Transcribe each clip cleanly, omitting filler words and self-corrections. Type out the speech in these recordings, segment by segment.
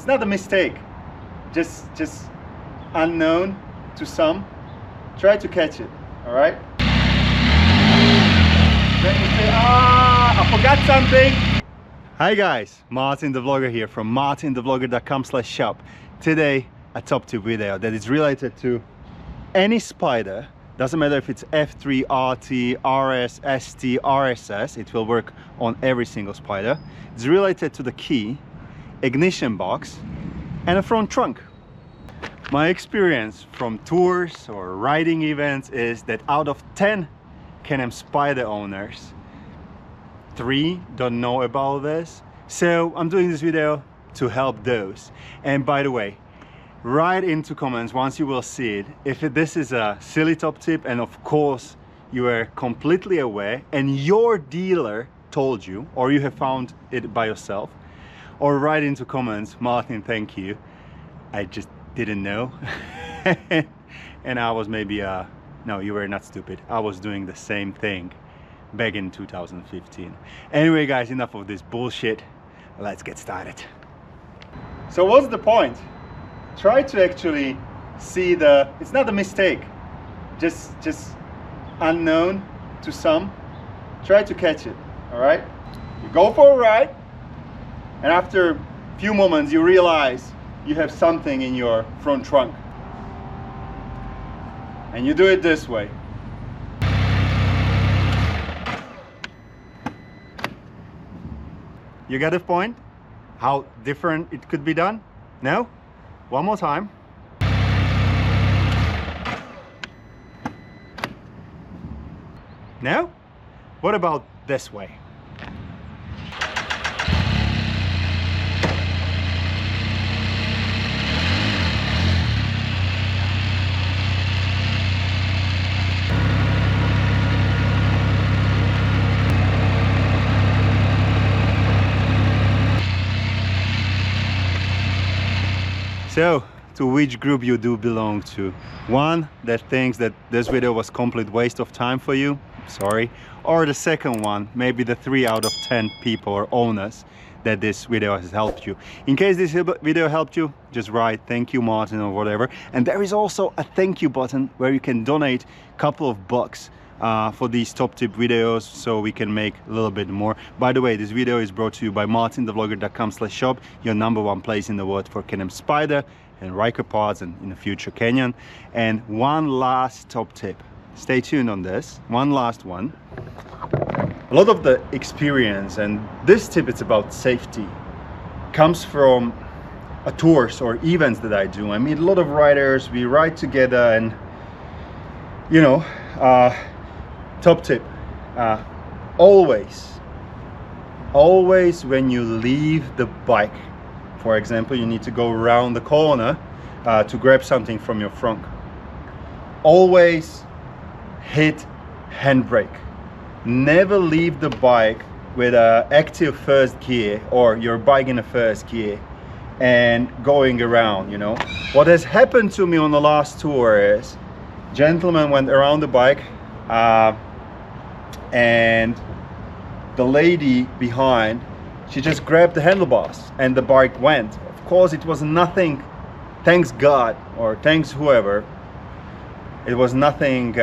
it's not a mistake, just unknown to some. Try to catch it, all right? Then you say, I forgot something. Hi guys, Martin the Vlogger here from MartinTheVlogger.com/shop. Today a top tip video that is related to any Spyder. Doesn't matter if it's F3, RT, RS, ST, RSS, it will work on every single Spyder. It's related to the key, ignition box and a front trunk. My experience from tours or riding events is that out of 10 Can-Am Spyder owners, 3 don't know about this. So I'm doing this video to help those. And by the way, write into comments once you will see it if this is a silly top tip, and of course you are completely aware and your dealer told you, or you have found it by yourself. Or write into comments, Martin, thank you, I just didn't know. And I was maybe no, you were not stupid, I was doing the same thing back in 2015. Anyway guys, enough of this bullshit, let's get started. So what's the point? Try to actually see it's not a mistake, just unknown to some. Try to catch it, all right? You go for a ride, and after a few moments you realize you have something in your front trunk. And you do it this way. You get the point? How different it could be done? No? One more time. No? What about this way? So, to which group you do belong to? One that thinks that this video was complete waste of time for you, sorry. Or the second one, maybe the 3 out of 10 people or owners that this video has helped you. In case this video helped you, just write thank you Martin or whatever. And there is also a thank you button where you can donate a couple of bucks for these top tip videos, so we can make a little bit more. By the way, this video is brought to you by MartinTheVlogger.com/shop, your #1 place in the world for Can-Am Spyder and Ryker parts, and in the future Canyon. And one last top tip, stay tuned on this, one last one. A lot of the experience, and this tip is about safety, comes from tours or events that I do. I meet a lot of riders, we ride together, and you know, top tip, always when you leave the bike, for example, you need to go around the corner to grab something from your frunk, always hit handbrake. Never leave the bike with an active first gear or your bike in a first gear and going around, you know. What has happened to me on the last tour is gentleman went around the bike and the lady behind, she just grabbed the handlebars and the bike went. Of course it was nothing, thanks God or thanks whoever, it was nothing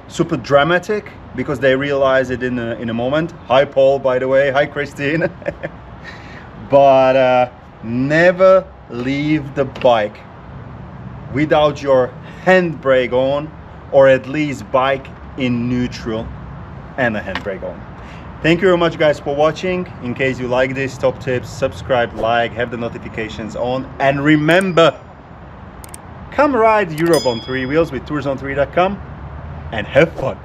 super dramatic, because they realized it in a moment. Hi Paul, by the way, hi Christine. But never leave the bike without your handbrake on, or at least bike in neutral and a handbrake on. Thank you very much guys for watching. In case you like these top tips, subscribe, like, have the notifications on, and remember, come ride Europe on 3 wheels with tourson3.com and have fun.